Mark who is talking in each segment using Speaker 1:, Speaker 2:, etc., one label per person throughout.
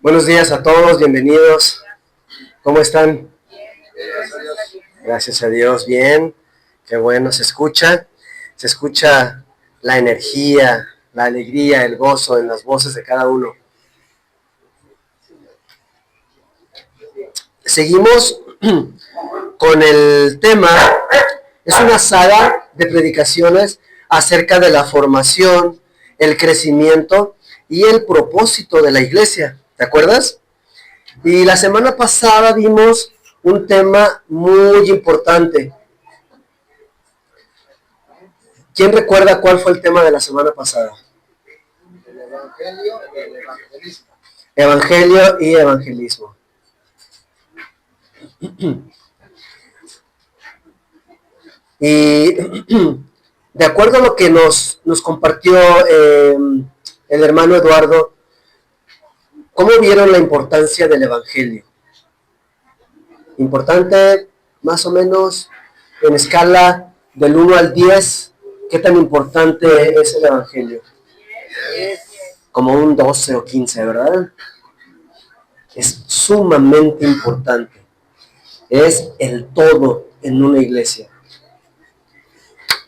Speaker 1: Buenos días a todos, bienvenidos. ¿Cómo están? Gracias a Dios, bien. Qué bueno, se escucha la energía, la alegría, el gozo en las voces de cada uno. Seguimos con el tema, es una saga de predicaciones acerca de la formación, el crecimiento y el propósito de la iglesia. ¿Te acuerdas? Y la semana pasada vimos un tema muy importante. ¿Quién recuerda cuál fue el tema de la semana pasada?
Speaker 2: El evangelio y el evangelismo.
Speaker 1: Evangelio y evangelismo. Y de acuerdo a lo que nos compartió el hermano Eduardo, ¿cómo vieron la importancia del evangelio? Importante, más o menos, en escala del 1 al 10, ¿qué tan importante es el evangelio? Como un 12 o 15, ¿verdad? Es sumamente importante. Es el todo en una iglesia.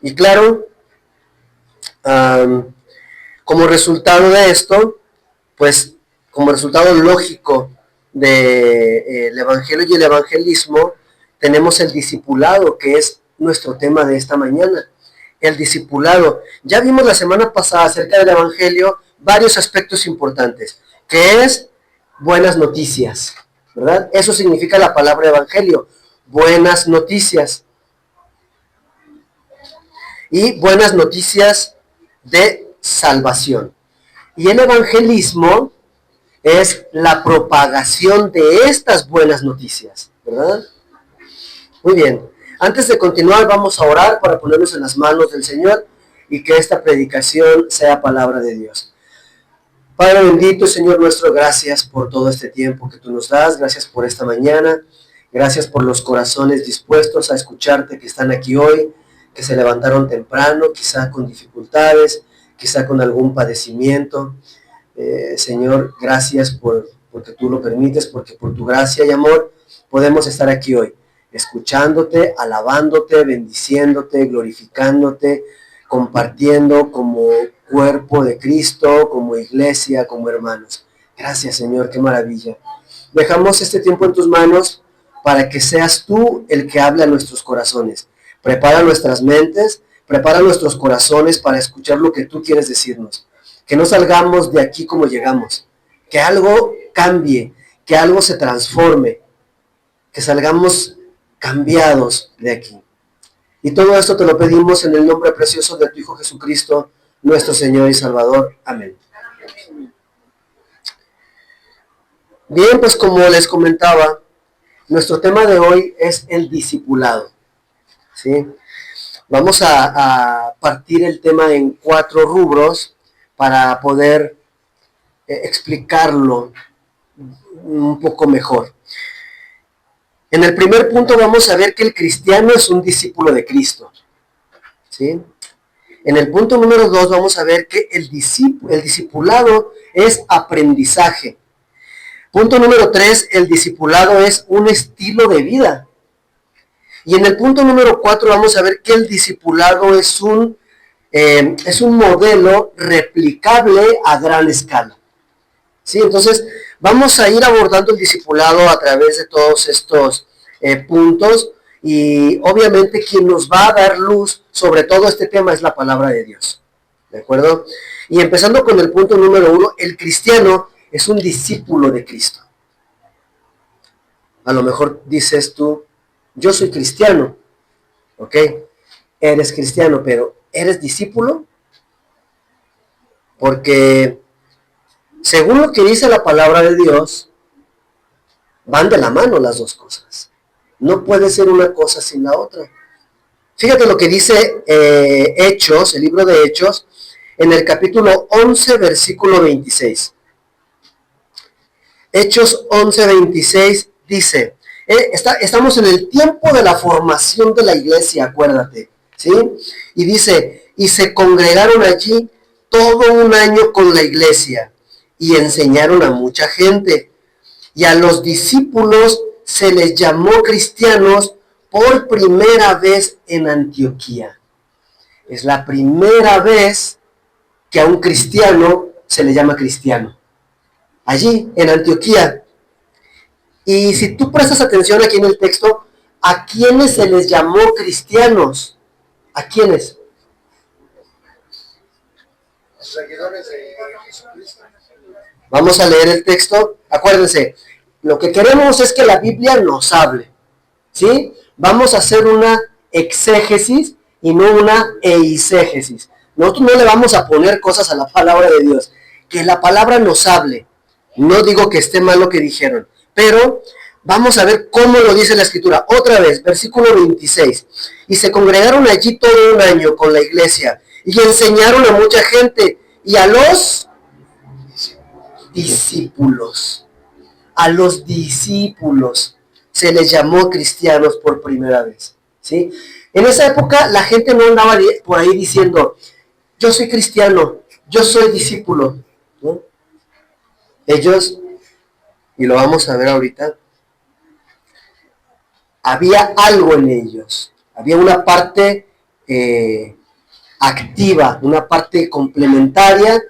Speaker 1: Y claro, como resultado de esto, pues como resultado lógico del evangelio y el evangelismo, tenemos el discipulado, que es nuestro tema de esta mañana. El discipulado. Ya vimos la semana pasada acerca del evangelio varios aspectos importantes, que es buenas noticias, ¿verdad? Eso significa la palabra evangelio, buenas noticias. Y buenas noticias de salvación. Y el evangelismo es la propagación de estas buenas noticias, ¿verdad? Muy bien. Antes de continuar, vamos a orar para ponernos en las manos del Señor y que esta predicación sea palabra de Dios. Padre bendito, Señor nuestro, gracias por todo este tiempo que tú nos das, gracias por esta mañana, gracias por los corazones dispuestos a escucharte que están aquí hoy, que se levantaron temprano, quizá con dificultades, quizá con algún padecimiento. Señor, gracias porque tú lo permites, porque por tu gracia y amor podemos estar aquí hoy, escuchándote, alabándote, bendiciéndote, glorificándote, compartiendo como cuerpo de Cristo, como iglesia, como hermanos. Gracias, Señor, qué maravilla. Dejamos este tiempo en tus manos para que seas tú el que hable a nuestros corazones. Prepara nuestras mentes, prepara nuestros corazones para escuchar lo que tú quieres decirnos. Que no salgamos de aquí como llegamos, que algo cambie, que algo se transforme, que salgamos cambiados de aquí. Y todo esto te lo pedimos en el nombre precioso de tu Hijo Jesucristo, nuestro Señor y Salvador. Amén. Bien, pues como les comentaba, nuestro tema de hoy es el discipulado, ¿sí? Vamos a partir el tema en 4 rubros para poder explicarlo un poco mejor. En el primer punto vamos a ver que el cristiano es un discípulo de Cristo, ¿sí? En el punto número 2 vamos a ver que el discipulado es aprendizaje. Punto número 3, el discipulado es un estilo de vida. Y en el punto número 4 vamos a ver que el discipulado es un modelo replicable a gran escala. ¿Sí? Entonces, vamos a ir abordando el discipulado a través de todos estos puntos y obviamente quien nos va a dar luz sobre todo este tema es la palabra de Dios. ¿De acuerdo? Y empezando con el punto número 1, el cristiano es un discípulo de Cristo. A lo mejor dices tú, yo soy cristiano, ¿ok? Eres cristiano, pero ¿eres discípulo? Porque según lo que dice la palabra de Dios, van de la mano las dos cosas. No puede ser una cosa sin la otra. Fíjate lo que dice Hechos, el libro de Hechos, en el capítulo 11, versículo 26. Hechos 11, 26 dice, estamos en el tiempo de la formación de la iglesia, acuérdate, ¿sí? Y dice, y se congregaron allí todo un año con la iglesia, y enseñaron a mucha gente. Y a los discípulos se les llamó cristianos por primera vez en Antioquía. Es la primera vez que a un cristiano se le llama cristiano. Allí, en Antioquía. Y si tú prestas atención aquí en el texto, ¿a quiénes se les llamó cristianos? ¿A quiénes?
Speaker 2: Los seguidores de Jesucristo.
Speaker 1: Vamos a leer el texto. Acuérdense, lo que queremos es que la Biblia nos hable, ¿sí? Vamos a hacer una exégesis y no una eisegesis. Nosotros no le vamos a poner cosas a la palabra de Dios. Que la palabra nos hable. No digo que esté mal lo que dijeron, pero vamos a ver cómo lo dice la Escritura. Otra vez, versículo 26. Y se congregaron allí todo un año con la iglesia y enseñaron a mucha gente y a los discípulos. A los discípulos se les llamó cristianos por primera vez, ¿sí? En esa época la gente no andaba por ahí diciendo, yo soy cristiano, yo soy discípulo, ¿no? Ellos, y lo vamos a ver ahorita, había algo en ellos, había una parte activa, una parte complementaria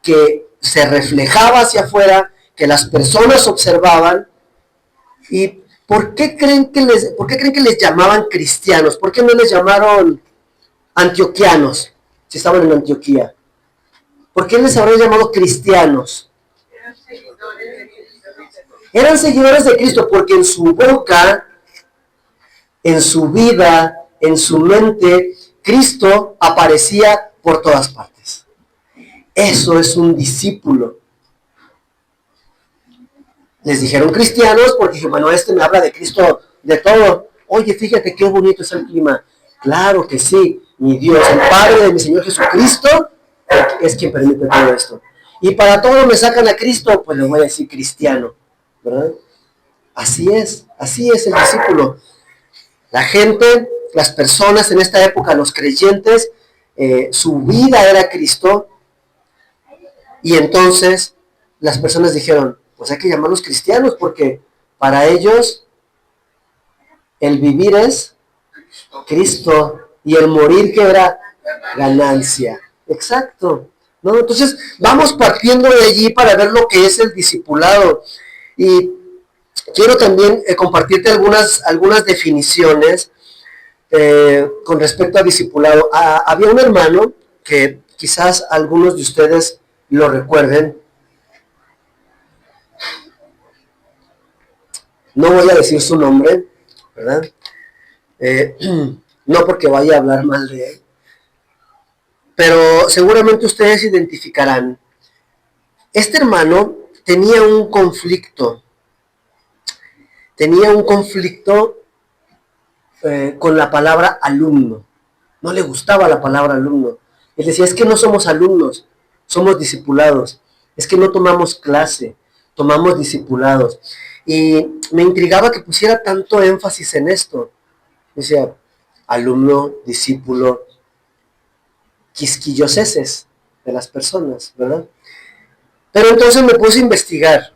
Speaker 1: que se reflejaba hacia afuera, que las personas observaban. ¿Y por qué creen que les llamaban cristianos? ¿Por qué no les llamaron antioquianos si estaban en Antioquía? ¿Por qué les habrán llamado cristianos? Eran seguidores de Cristo porque en su boca, en su vida, en su mente, Cristo aparecía por todas partes. Eso es un discípulo. Les dijeron cristianos porque dije, bueno, este me habla de Cristo de todo. Oye, fíjate qué bonito es el clima. Claro que sí, mi Dios, el Padre de mi Señor Jesucristo, es quien permite todo esto. Y para todo me sacan a Cristo, pues les voy a decir cristiano, ¿verdad? Así es el discípulo. La gente, las personas en esta época, los creyentes, su vida era Cristo, y entonces las personas dijeron, pues hay que llamarlos cristianos, porque para ellos el vivir es Cristo, y el morir que era ganancia. Exacto, ¿no? Entonces vamos partiendo de allí para ver lo que es el discipulado. Y quiero también compartirte algunas definiciones con respecto a discipulado. Había un hermano que quizás algunos de ustedes lo recuerden. No voy a decir su nombre, ¿verdad? No porque vaya a hablar mal de él, pero seguramente ustedes identificarán. Este hermano tenía un conflicto con la palabra alumno. No le gustaba la palabra alumno. Él decía, es que no somos alumnos, somos discipulados. Es que no tomamos clase, tomamos discipulados. Y me intrigaba que pusiera tanto énfasis en esto. Decía, alumno, discípulo, quisquilloseses de las personas, ¿verdad? Pero entonces me puse a investigar.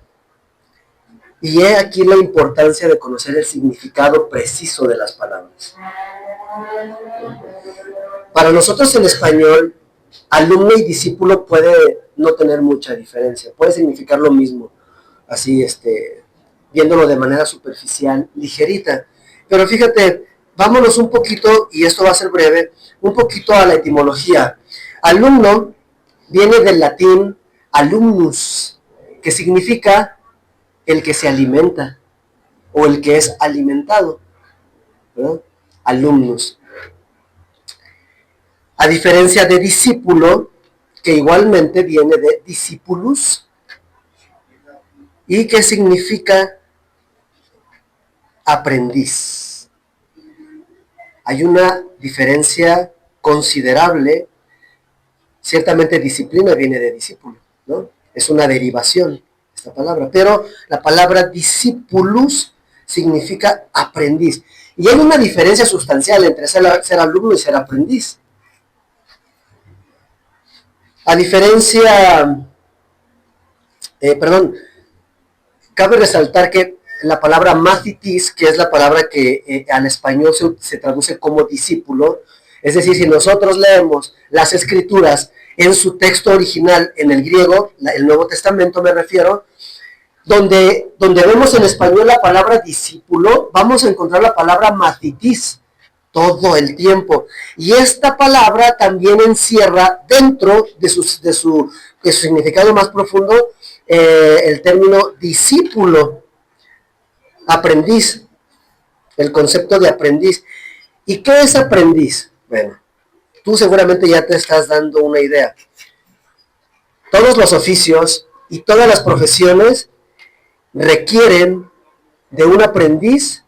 Speaker 1: Y he aquí la importancia de conocer el significado preciso de las palabras. Para nosotros en español, alumno y discípulo puede no tener mucha diferencia, puede significar lo mismo, así viéndolo de manera superficial, ligerita. Pero fíjate, vámonos un poquito, y esto va a ser breve, un poquito a la etimología. Alumno viene del latín alumnus, que significa el que se alimenta o el que es alimentado, ¿verdad? Alumnus. A diferencia de discípulo, que igualmente viene de discipulus, y que significa aprendiz. Hay una diferencia considerable. Ciertamente disciplina viene de discípulo, ¿no? Es una derivación esta palabra, pero la palabra discipulus significa aprendiz. Y hay una diferencia sustancial entre ser alumno y ser aprendiz. A diferencia perdón, cabe resaltar que la palabra mathitis, que es la palabra que al español se traduce como discípulo, es decir, si nosotros leemos las escrituras en su texto original, en el griego, el Nuevo Testamento me refiero, donde vemos en español la palabra discípulo, vamos a encontrar la palabra mathitis todo el tiempo. Y esta palabra también encierra dentro de su significado más profundo el término discípulo, aprendiz, el concepto de aprendiz. ¿Y qué es aprendiz? Bueno, tú seguramente ya te estás dando una idea. Todos los oficios y todas las profesiones requieren de un aprendiz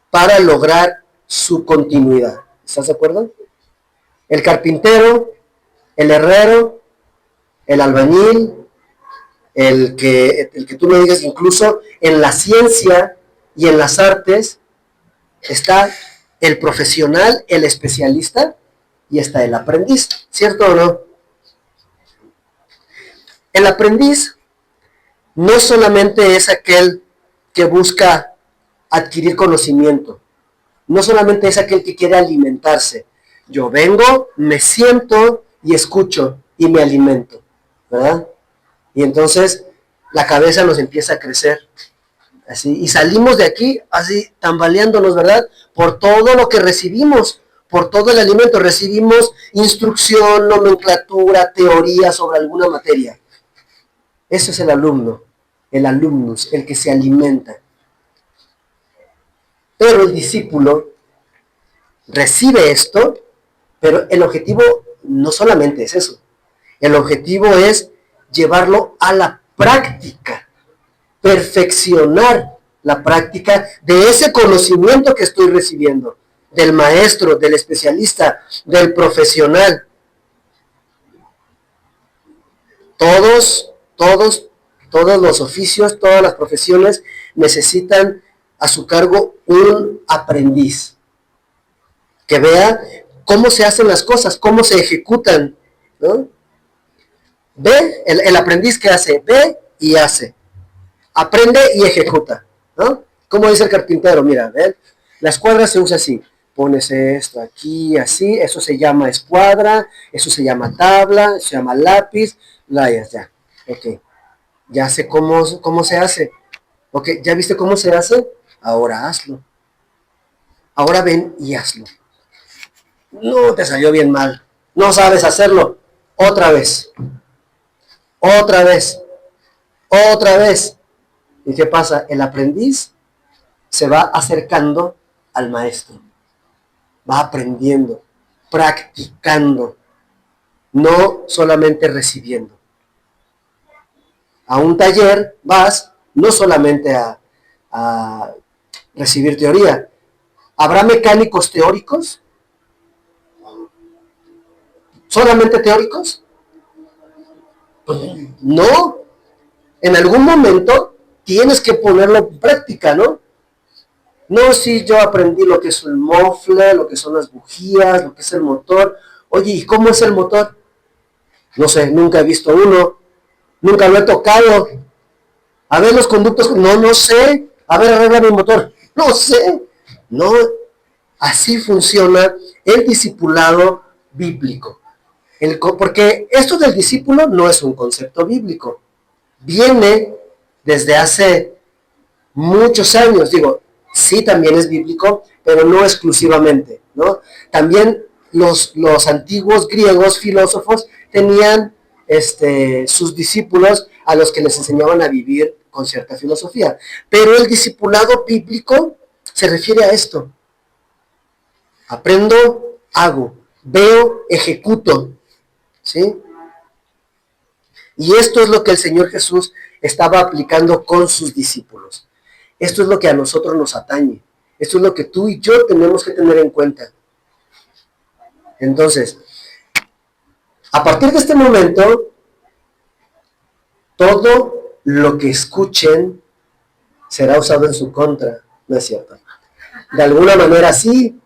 Speaker 1: para lograr su continuidad. ¿Estás de acuerdo? El carpintero, el herrero, el albañil, el que tú me digas, incluso en la ciencia y en las artes está el profesional, el especialista, y está el aprendiz, ¿cierto o no? El aprendiz no solamente es aquel que busca adquirir conocimiento, no solamente es aquel que quiere alimentarse. Yo vengo, me siento y escucho y me alimento, ¿verdad? Y entonces la cabeza nos empieza a crecer, así, y salimos de aquí así tambaleándonos, ¿verdad? Por todo lo que recibimos, por todo el alimento. Recibimos instrucción, nomenclatura, teoría sobre alguna materia. Eso es el alumno, el alumnus, el que se alimenta. Pero el discípulo recibe esto, pero el objetivo no solamente es eso. El objetivo es llevarlo a la práctica, perfeccionar la práctica de ese conocimiento que estoy recibiendo, del maestro, del especialista, del profesional. Todos los oficios, todas las profesiones necesitan a su cargo un aprendiz que vea cómo se hacen las cosas, cómo se ejecutan, ¿no? Ve, el aprendiz que hace, ve y hace, aprende y ejecuta, ¿no? Como dice el carpintero, mira, ¿ven? La escuadra se usa así, pones esto aquí, así, eso se llama escuadra, eso se llama tabla, eso se llama lápiz, rayas, ya, ok, ya sé cómo se hace, ok, ¿ya viste cómo se hace? Ahora hazlo, ahora ven y hazlo. No te salió bien mal, no sabes hacerlo, otra vez, otra vez, otra vez. ¿Y qué pasa? El aprendiz se va acercando al maestro, va aprendiendo, practicando, no solamente recibiendo. A un taller vas no solamente a recibir teoría. ¿Habrá mecánicos teóricos? ¿Solamente teóricos? Pues no. En algún momento tienes que ponerlo en práctica, ¿no? No, si yo aprendí lo que es el mofle, lo que son las bujías, lo que es el motor. Oye, ¿y cómo es el motor? No sé, nunca he visto uno, nunca lo he tocado. A ver los conductos, no sé. A ver, arregla mi motor. No sé. No, así funciona el discipulado bíblico. Porque esto del discípulo no es un concepto bíblico. Viene desde hace muchos años. Digo, sí también es bíblico, pero no exclusivamente, ¿no? También los antiguos griegos filósofos tenían sus discípulos a los que les enseñaban a vivir con cierta filosofía. Pero el discipulado bíblico se refiere a esto. Aprendo, hago, veo, ejecuto, ¿sí? Y esto es lo que el Señor Jesús estaba aplicando con sus discípulos. Esto es lo que a nosotros nos atañe. Esto es lo que tú y yo tenemos que tener en cuenta. Entonces, a partir de este momento, todo lo que escuchen será usado en su contra. No es cierto. De alguna manera sí.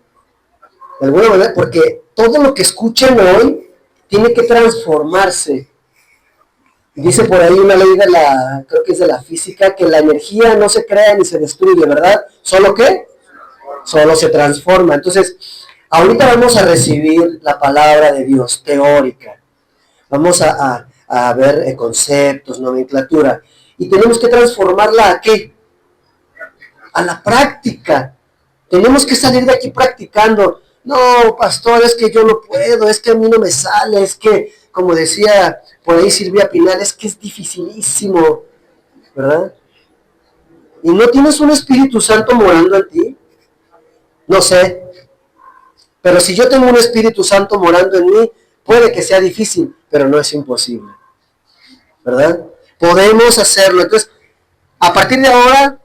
Speaker 1: De alguna manera, porque todo lo que escuchen hoy tiene que transformarse. Dice por ahí una ley de la, creo que es de la física, que la energía no se crea ni se destruye, ¿verdad? ¿Solo qué? Solo se transforma. Entonces, ahorita vamos a recibir la palabra de Dios teórica. Vamos a ver conceptos, nomenclatura. Y tenemos que transformarla ¿a qué? A la práctica. Tenemos que salir de aquí practicando. No, pastor, es que yo no puedo, es que a mí no me sale, es que, como decía por ahí Silvia Pinal, es que es dificilísimo, ¿verdad? ¿Y no tienes un Espíritu Santo morando en ti? No sé, pero si yo tengo un Espíritu Santo morando en mí, puede que sea difícil, pero no es imposible, ¿verdad? Podemos hacerlo. Entonces, a partir de ahora,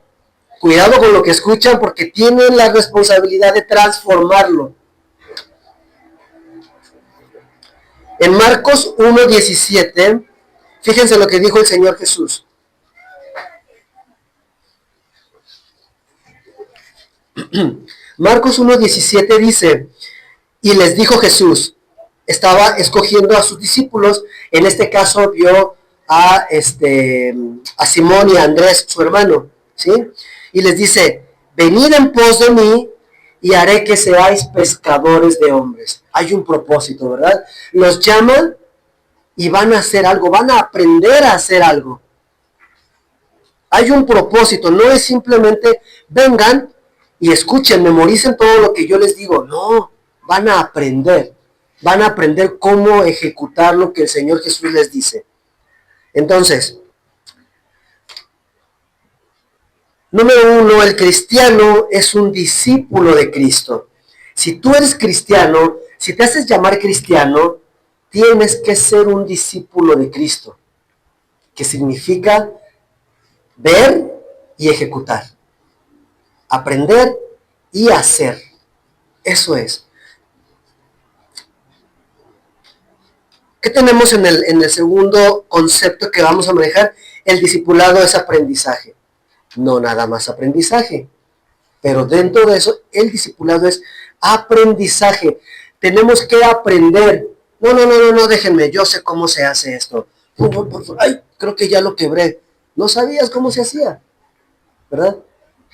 Speaker 1: cuidado con lo que escuchan porque tienen la responsabilidad de transformarlo. En Marcos 1:17, fíjense lo que dijo el Señor Jesús. Marcos 1:17 dice, y les dijo Jesús, estaba escogiendo a sus discípulos, en este caso vio a Simón y a Andrés, su hermano, ¿sí? Y les dice, venid en pos de mí y haré que seáis pescadores de hombres. Hay un propósito, ¿verdad? Los llaman y van a hacer algo, van a aprender a hacer algo. Hay un propósito, no es simplemente vengan y escuchen, memoricen todo lo que yo les digo. No, van a aprender cómo ejecutar lo que el Señor Jesús les dice. Entonces, número 1, el cristiano es un discípulo de Cristo. Si tú eres cristiano, si te haces llamar cristiano, tienes que ser un discípulo de Cristo, que significa ver y ejecutar, aprender y hacer. Eso es. ¿Qué tenemos en el segundo concepto que vamos a manejar? El discipulado es aprendizaje. No nada más aprendizaje, pero dentro de eso el discipulado es aprendizaje. Tenemos que aprender. No, déjenme, yo sé cómo se hace esto. Ay, creo que ya lo quebré. No sabías cómo se hacía, ¿verdad?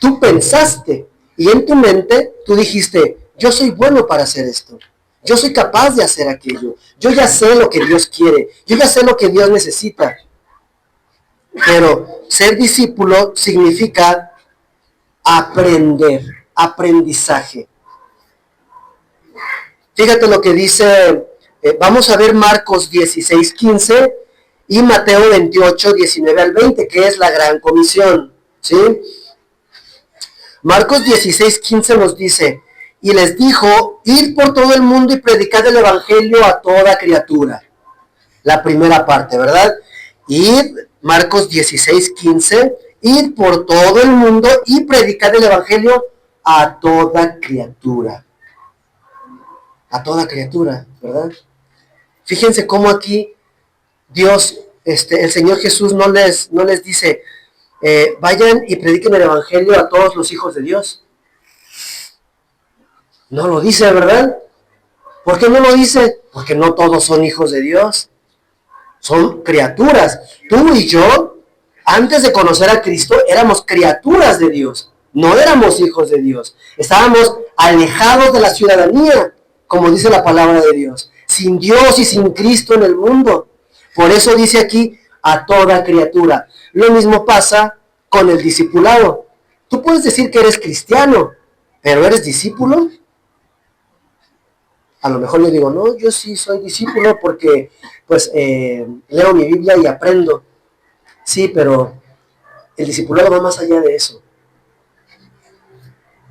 Speaker 1: Tú pensaste y en tu mente tú dijiste, yo soy bueno para hacer esto. Yo soy capaz de hacer aquello. Yo ya sé lo que Dios quiere. Yo ya sé lo que Dios necesita. Pero ser discípulo significa aprender, aprendizaje. Fíjate lo que dice, vamos a ver Marcos 16:15 y Mateo 28:19 al 20, que es la gran comisión, ¿sí? Marcos 16:15 nos dice, y les dijo, id por todo el mundo y predicad el evangelio a toda criatura. La primera parte, ¿verdad? Id, Marcos 16:15, id por todo el mundo y predicad el evangelio a toda criatura. A toda criatura, ¿verdad? Fíjense cómo aquí Dios, el Señor Jesús no les dice, vayan y prediquen el evangelio a todos los hijos de Dios. No lo dice, ¿verdad? ¿Por qué no lo dice? Porque no todos son hijos de Dios. Son criaturas. Tú y yo, antes de conocer a Cristo, éramos criaturas de Dios. No éramos hijos de Dios. Estábamos alejados de la ciudadanía, como dice la palabra de Dios. Sin Dios y sin Cristo en el mundo. Por eso dice aquí, a toda criatura. Lo mismo pasa con el discipulado. Tú puedes decir que eres cristiano, pero ¿eres discípulo? A lo mejor yo digo, no, yo sí soy discípulo porque pues leo mi Biblia y aprendo. Sí, pero el discipulado va más allá de eso.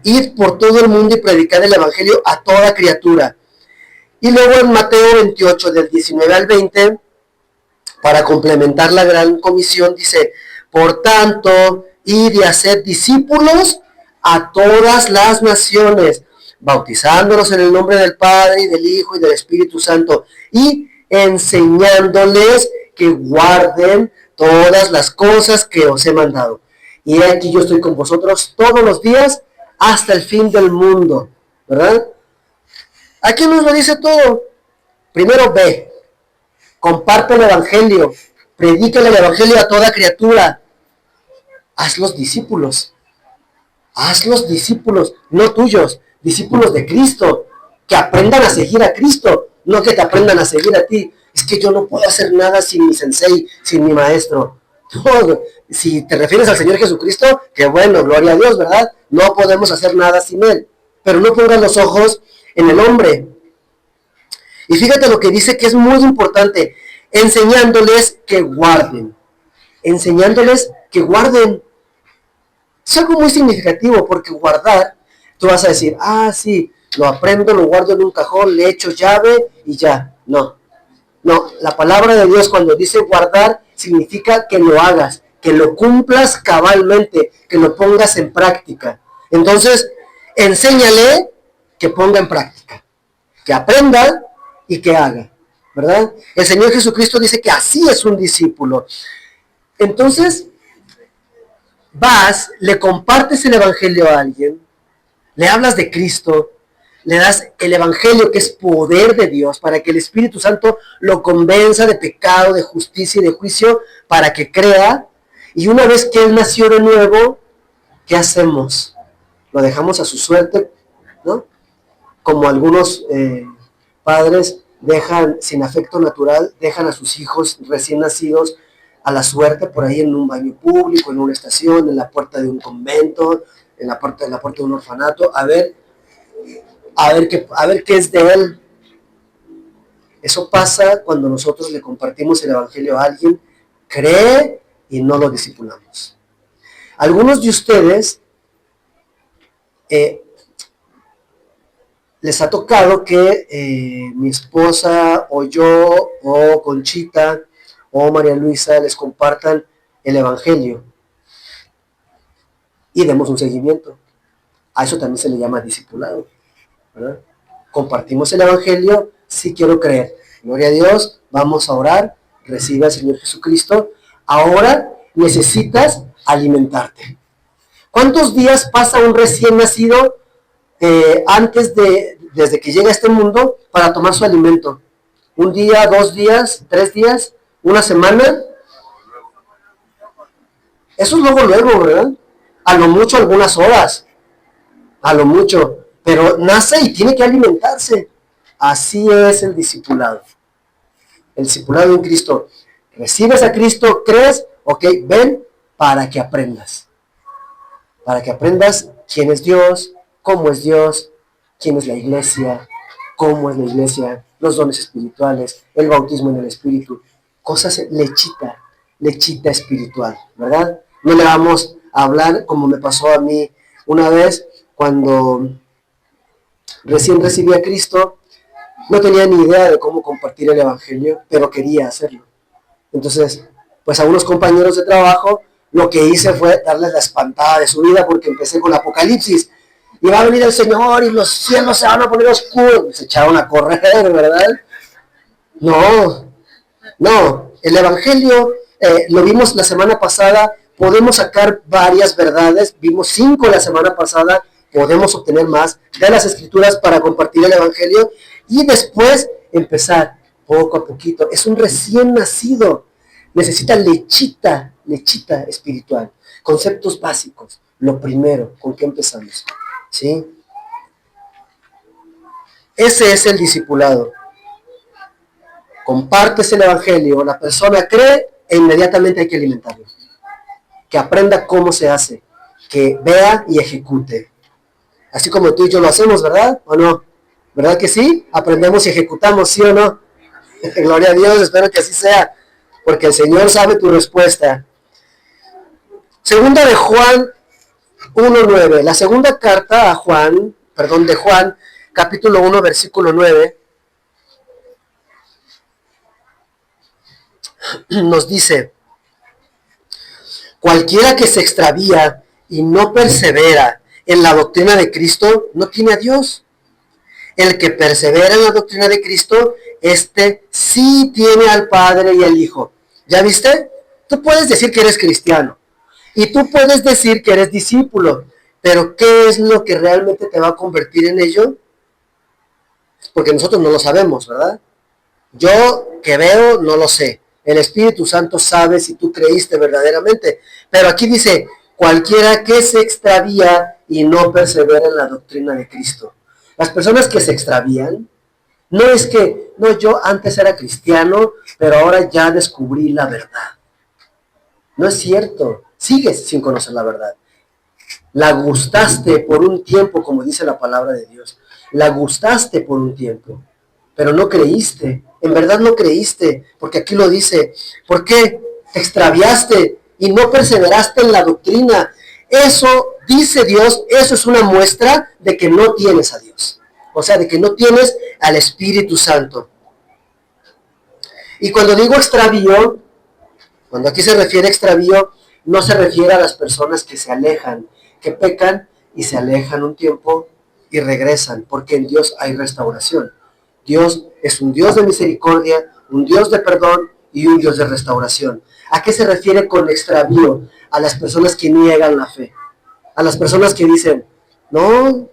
Speaker 1: Ir por todo el mundo y predicar el evangelio a toda criatura. Y luego en Mateo 28, del 19 al 20, para complementar la gran comisión, dice, por tanto, id y haced discípulos a todas las naciones, bautizándolos en el nombre del Padre y del Hijo y del Espíritu Santo, y enseñándoles que guarden todas las cosas que os he mandado. Y aquí yo estoy con vosotros todos los días hasta el fin del mundo, ¿verdad? Aquí nos lo dice todo. Primero ve, comparte el evangelio, Predícale el evangelio a toda criatura. Hazlos discípulos. Hazlos discípulos, no tuyos, discípulos de Cristo, que aprendan a seguir a Cristo, no que te aprendan a seguir a ti. Es que yo no puedo hacer nada sin mi sensei, sin mi maestro. No, si te refieres al Señor Jesucristo, que bueno, gloria a Dios, ¿verdad? No podemos hacer nada sin Él. Pero no pongan los ojos en el hombre. Y fíjate lo que dice, que es muy importante, enseñándoles que guarden. Enseñándoles que guarden. Es algo muy significativo, porque guardar, tú vas a decir, sí, lo aprendo, lo guardo en un cajón, le echo llave y ya. No, la palabra de Dios cuando dice guardar, significa que lo hagas, que lo cumplas cabalmente, que lo pongas en práctica. Entonces, enséñale que ponga en práctica, que aprenda y que haga, ¿verdad? El Señor Jesucristo dice que así es un discípulo. Entonces, vas, le compartes el evangelio a alguien, le hablas de Cristo, le das el evangelio, que es poder de Dios, para que el Espíritu Santo lo convenza de pecado, de justicia y de juicio, para que crea. Y una vez que él nació de nuevo, ¿qué hacemos? Lo dejamos a su suerte, ¿no? Como algunos padres dejan, sin afecto natural, dejan a sus hijos recién nacidos a la suerte por ahí en un baño público, en una estación, en la puerta de un convento, en la puerta de un orfanato, a ver qué es de él. Eso pasa cuando nosotros le compartimos el evangelio a alguien, cree y no lo discipulamos. Algunos de ustedes les ha tocado que mi esposa o yo o Conchita o María Luisa les compartan el evangelio y demos un seguimiento. A eso también se le llama discipulado, ¿verdad? Compartimos el evangelio, sí quiero creer, gloria a Dios, vamos a orar, recibe al Señor Jesucristo. Ahora necesitas alimentarte. ¿Cuántos días pasa un recién nacido desde que llega a este mundo para tomar su alimento? ¿Un día, 2 días, 3 días, una semana? Eso es luego, ¿verdad? A lo mucho algunas horas, a lo mucho, pero nace y tiene que alimentarse. Así es el discipulado. El discipulado en Cristo. Recibes a Cristo, crees, ok, ven para que aprendas. Para que aprendas quién es Dios, cómo es Dios, quién es la iglesia, cómo es la iglesia, los dones espirituales, el bautismo en el Espíritu. Cosas lechita espiritual, ¿verdad? No le vamos a hablar como me pasó a mí una vez cuando recién recibí a Cristo. No tenía ni idea de cómo compartir el evangelio, pero quería hacerlo. Entonces, pues a unos compañeros de trabajo, lo que hice fue darles la espantada de su vida, porque empecé con el Apocalipsis. Y va a venir el Señor y los cielos se van a poner oscuros. Se echaron a correr, ¿verdad? No. El evangelio, lo vimos la semana pasada, podemos sacar varias verdades, vimos 5 la semana pasada, podemos obtener más de las escrituras para compartir el evangelio y después empezar poco a poquito. Es un recién nacido, necesita lechita espiritual, conceptos básicos. Lo primero, ¿con qué empezamos? ¿Sí? Ese es el discipulado. Compartes el evangelio, la persona cree e inmediatamente hay que alimentarlo. Que aprenda cómo se hace, que vea y ejecute. Así como tú y yo lo hacemos, ¿verdad? ¿O no? ¿Verdad que sí? Aprendemos y ejecutamos, ¿sí o no? Gloria a Dios, espero que así sea, porque el Señor sabe tu respuesta. Segunda de Juan 1:9. La segunda carta a Juan, de Juan, capítulo 1, versículo 9, nos dice: cualquiera que se extravía y no persevera en la doctrina de Cristo, no tiene a Dios. El que persevera en la doctrina de Cristo, este sí tiene al Padre y al Hijo. ¿Ya viste? Tú puedes decir que eres cristiano y tú puedes decir que eres discípulo, pero ¿qué es lo que realmente te va a convertir en ello? Porque nosotros no lo sabemos, ¿verdad? Yo que veo no lo sé, El Espíritu Santo sabe si tú creíste verdaderamente. Pero aquí dice, cualquiera que se extravía y no persevera en la doctrina de Cristo. Las personas que se extravían, no es que, no, yo antes era cristiano, pero ahora ya descubrí la verdad. No es cierto, sigues sin conocer la verdad. La gustaste por un tiempo, como dice la palabra de Dios. La gustaste por un tiempo, pero no creíste. En verdad no creíste, porque aquí lo dice. ¿Por qué? Te extraviaste y no perseveraste en la doctrina. Eso, dice Dios, eso es una muestra de que no tienes a Dios. O sea, de que no tienes al Espíritu Santo. Y cuando digo extravío, cuando aquí se refiere a extravío, no se refiere a las personas que se alejan, que pecan y se alejan un tiempo y regresan, porque en Dios hay restauración. Dios es un Dios de misericordia, un Dios de perdón y un Dios de restauración. ¿A qué se refiere con extravío? A las personas que niegan la fe, a las personas que dicen, no,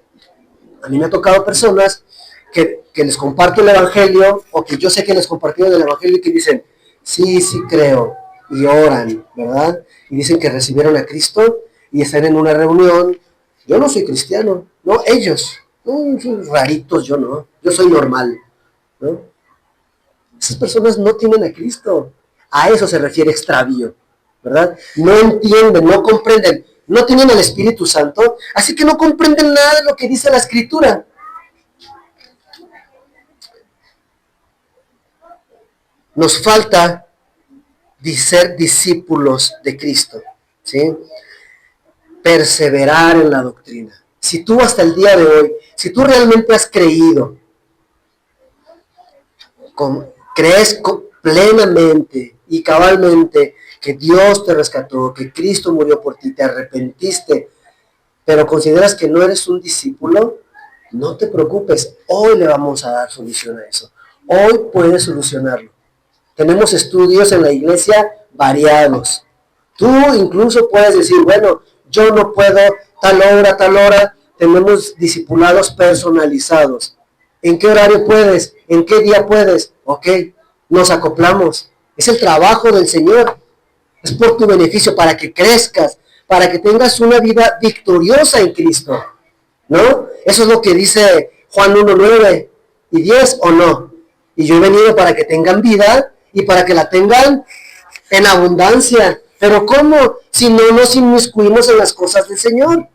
Speaker 1: a mí me ha tocado personas que les comparto el Evangelio, o que yo sé que les compartieron el Evangelio y que dicen, sí, sí creo, y oran, ¿verdad? Y dicen que recibieron a Cristo y están en una reunión. Yo no soy cristiano, no, ellos, no, son raritos, yo no, yo soy normal, ¿no? Esas personas no tienen a Cristo. A eso se refiere extravío, ¿verdad? No entienden, no comprenden, no tienen al Espíritu Santo, así que no comprenden nada de lo que dice la Escritura. Nos falta ser discípulos de Cristo, ¿sí? Perseverar en la doctrina. Si tú hasta el día de hoy, si tú realmente has creído, crees plenamente y cabalmente que Dios te rescató, que Cristo murió por ti, te arrepentiste, pero consideras que no eres un discípulo, no te preocupes, hoy le vamos a dar solución a eso. Hoy puedes solucionarlo. Tenemos estudios en la iglesia variados. Tú incluso puedes decir, bueno, yo no puedo tal hora. Tenemos discipulados personalizados. ¿En qué horario puedes? ¿En qué día puedes? Ok, nos acoplamos. Es el trabajo del Señor. Es por tu beneficio, para que crezcas, para que tengas una vida victoriosa en Cristo, ¿no? Eso es lo que dice Juan 1:9 y 10, ¿o no? Y yo he venido para que tengan vida y para que la tengan en abundancia. Pero ¿cómo? Si no nos inmiscuimos en las cosas del Señor.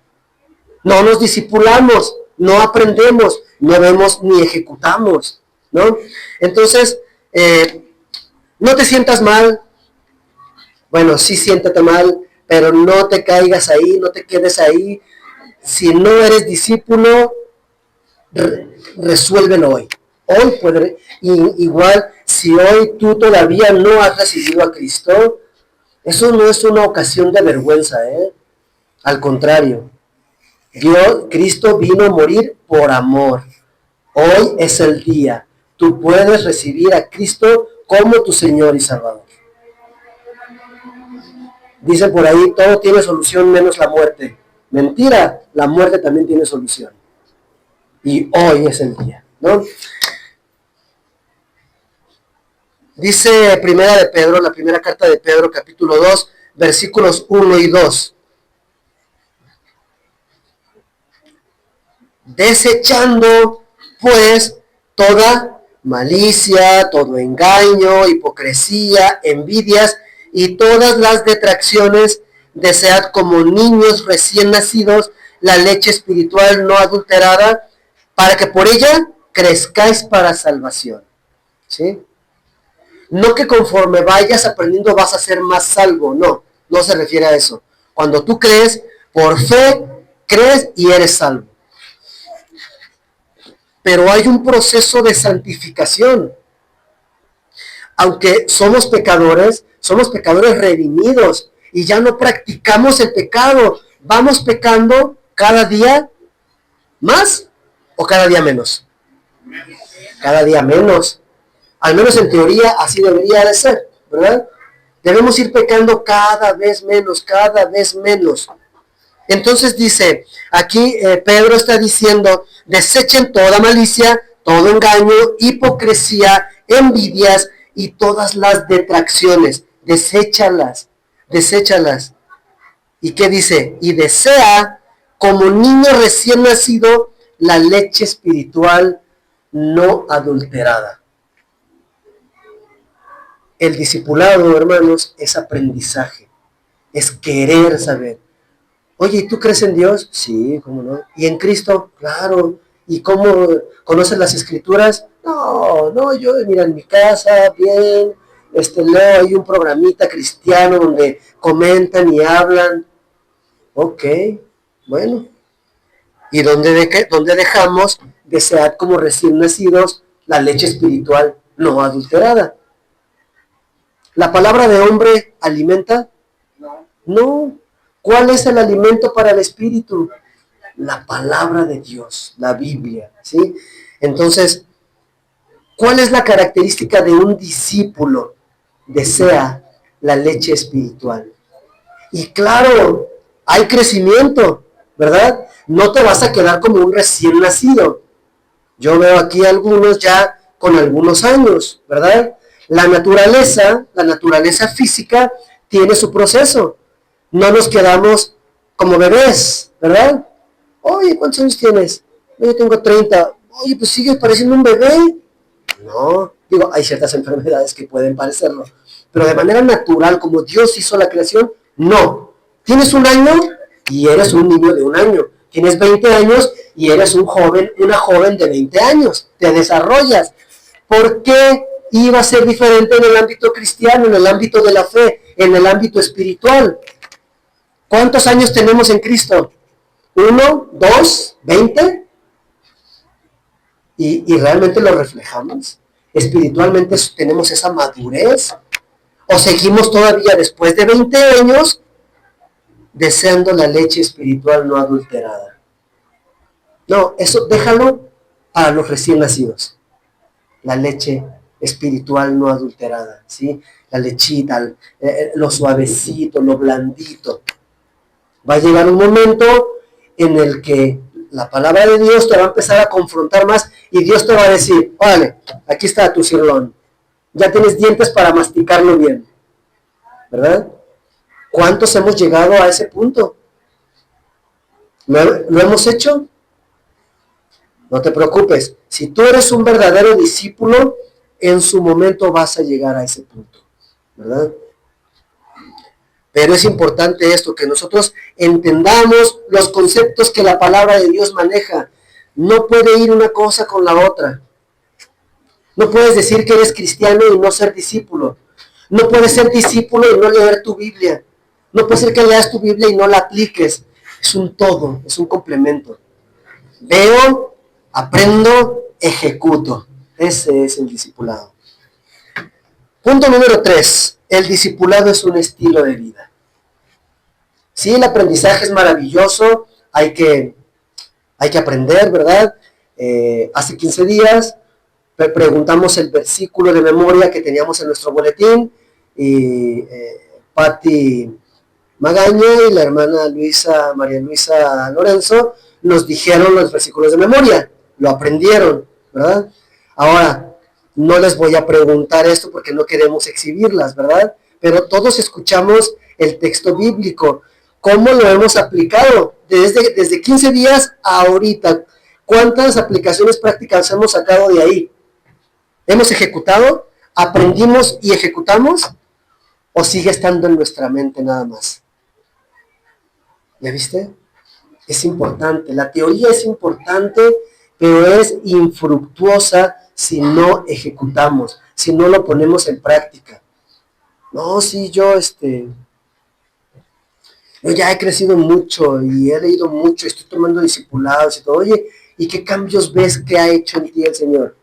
Speaker 1: No nos discipulamos, no aprendemos, no vemos ni ejecutamos, ¿no? Entonces, no te sientas mal. Bueno, sí, siéntate mal, pero no te caigas ahí, no te quedes ahí. Si no eres discípulo, resuélvelo hoy. Hoy puede, igual, si hoy tú todavía no has recibido a Cristo, eso no es una ocasión de vergüenza, ¿eh? Al contrario, Cristo vino a morir por amor. Hoy es el día. Tú puedes recibir a Cristo como tu Señor y Salvador. Dice por ahí, todo tiene solución menos la muerte. Mentira, la muerte también tiene solución. Y hoy es el día, ¿no? Dice primera de Pedro, la primera carta de Pedro, capítulo 2, versículos 1 y 2. Desechando, pues, toda malicia, todo engaño, hipocresía, envidias y todas las detracciones, desead como niños recién nacidos la leche espiritual no adulterada, para que por ella crezcáis para salvación. ¿Sí? No que conforme vayas aprendiendo vas a ser más salvo, no se refiere a eso. Cuando tú crees, por fe, crees y eres salvo. Pero hay un proceso de santificación. Aunque somos pecadores redimidos y ya no practicamos el pecado. ¿Vamos pecando cada día más o cada día menos? Cada día menos. Al menos en teoría así debería de ser, ¿verdad? Debemos ir pecando cada vez menos, cada vez menos. Entonces dice, aquí Pedro está diciendo, desechen toda malicia, todo engaño, hipocresía, envidias y todas las detracciones, deséchalas, deséchalas. ¿Y qué dice? Y desea, como niño recién nacido, la leche espiritual no adulterada. El discipulado, hermanos, es aprendizaje, es querer saber. Oye, ¿y tú crees en Dios? Sí, ¿cómo no? ¿Y en Cristo? Claro. ¿Y cómo conoces las Escrituras? No, yo, mira, en mi casa, bien, leo ahí un programita cristiano donde comentan y hablan. Ok, bueno. ¿Y dónde dejamos desear como recién nacidos la leche espiritual no adulterada? ¿La palabra de hombre alimenta?
Speaker 2: No.
Speaker 1: No. ¿Cuál es el alimento para el espíritu? La palabra de Dios, la Biblia, ¿sí? Entonces, ¿cuál es la característica de un discípulo? Desea la leche espiritual. Y claro, hay crecimiento, ¿verdad? No te vas a quedar como un recién nacido. Yo veo aquí algunos ya con algunos años, ¿verdad? La naturaleza física tiene su proceso. No nos quedamos como bebés, ¿verdad? Oye, ¿cuántos años tienes? Yo tengo 30. Oye, pues sigues pareciendo un bebé. No, digo, hay ciertas enfermedades que pueden parecerlo, pero de manera natural, como Dios hizo la creación, no. Tienes un año y eres un niño de un año. Tienes 20 años y eres un joven, una joven de 20 años. Te desarrollas. ¿Por qué iba a ser diferente en el ámbito cristiano, en el ámbito de la fe, en el ámbito espiritual? ¿Cuántos años tenemos en Cristo? ¿1, 2, 20? ¿Y realmente lo reflejamos? ¿Espiritualmente tenemos esa madurez? ¿O seguimos todavía después de 20 años deseando la leche espiritual no adulterada? No, eso déjalo para los recién nacidos. La leche espiritual no adulterada, ¿sí? La lechita, lo suavecito, lo blandito. Va a llegar un momento en el que la palabra de Dios te va a empezar a confrontar más y Dios te va a decir, órale, aquí está tu cirlón. Ya tienes dientes para masticarlo bien, ¿verdad? ¿Cuántos hemos llegado a ese punto? ¿Lo hemos hecho? No te preocupes. Si tú eres un verdadero discípulo, en su momento vas a llegar a ese punto, ¿verdad? Pero es importante esto, que nosotros entendamos los conceptos que la palabra de Dios maneja. No puede ir una cosa con la otra. No puedes decir que eres cristiano y no ser discípulo. No puedes ser discípulo y no leer tu Biblia. No puede ser que leas tu Biblia y no la apliques. Es un todo, es un complemento. Veo, aprendo, ejecuto. Ese es el discipulado. Punto número 3. El discipulado es un estilo de vida. Sí, el aprendizaje es maravilloso, hay que aprender, ¿verdad? Hace 15 días preguntamos el versículo de memoria que teníamos en nuestro boletín y Patti Magaña y la hermana María Luisa Lorenzo nos dijeron los versículos de memoria, lo aprendieron, ¿verdad? Ahora, no les voy a preguntar esto porque no queremos exhibirlas, ¿verdad? Pero todos escuchamos el texto bíblico. ¿Cómo lo hemos aplicado? Desde 15 días a ahorita. ¿Cuántas aplicaciones prácticas hemos sacado de ahí? ¿Hemos ejecutado? ¿Aprendimos y ejecutamos? ¿O sigue estando en nuestra mente nada más? ¿Ya viste? Es importante. La teoría es importante, pero es infructuosa si no ejecutamos, si no lo ponemos en práctica. No, sí, yo ya he crecido mucho y he leído mucho, estoy tomando discipulados y todo. Oye, ¿y qué cambios ves que ha hecho en ti el Señor?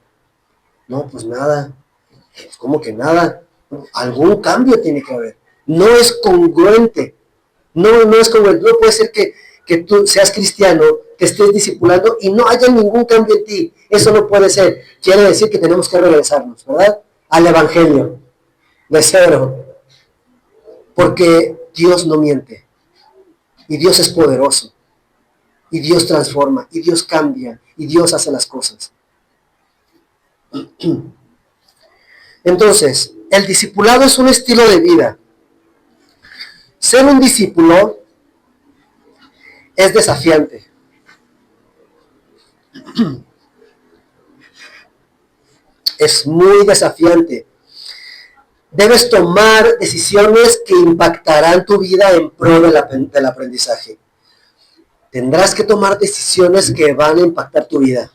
Speaker 1: No, pues nada. Pues ¿cómo que nada? Algún cambio tiene que haber. No es congruente. No es congruente. No puede ser que tú seas cristiano, que estés discipulando y no haya ningún cambio en ti. Eso no puede ser. Quiere decir que tenemos que regresarnos, ¿verdad? Al Evangelio. De cero. Porque Dios no miente. Y Dios es poderoso. Y Dios transforma. Y Dios cambia. Y Dios hace las cosas. Entonces, el discipulado es un estilo de vida. Ser un discípulo es desafiante. Es muy desafiante. Debes tomar decisiones que impactarán tu vida en pro del aprendizaje. Tendrás que tomar decisiones que van a impactar tu vida.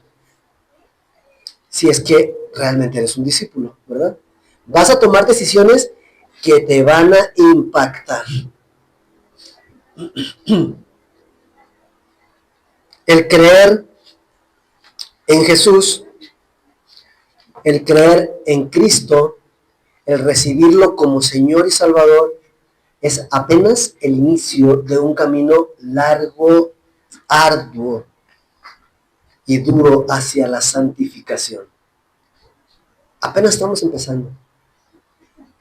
Speaker 1: Si es que realmente eres un discípulo, ¿verdad? Vas a tomar decisiones que te van a impactar. El creer en Jesús, el creer en Cristo, el recibirlo como Señor y Salvador, es apenas el inicio de un camino largo, arduo y duro hacia la santificación. Apenas estamos empezando.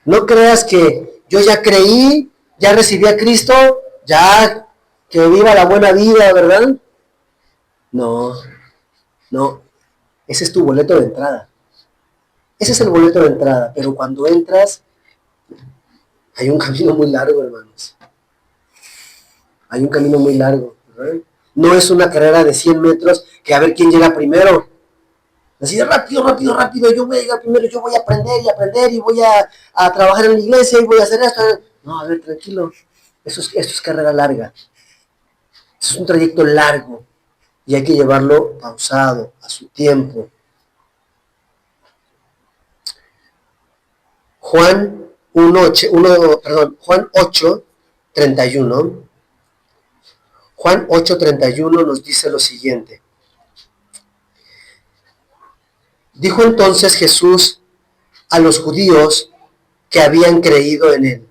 Speaker 1: No creas que yo ya creí, ya recibí a Cristo, ya que viva la buena vida, ¿verdad? No, no. Ese es tu boleto de entrada. Ese es el boleto de entrada, pero cuando entras, hay un camino muy largo, hermanos. Hay un camino muy largo, ¿verdad? No es una carrera de 100 metros que a ver quién llega primero. Así de rápido, rápido, rápido, yo voy a llegar primero, yo voy a aprender y voy a trabajar en la iglesia y voy a hacer esto. No, a ver, tranquilo. Esto es carrera larga. Esto es un trayecto largo y hay que llevarlo pausado, a su tiempo. Juan 8:31. Juan 8:31 nos dice lo siguiente. Dijo entonces Jesús a los judíos que habían creído en él: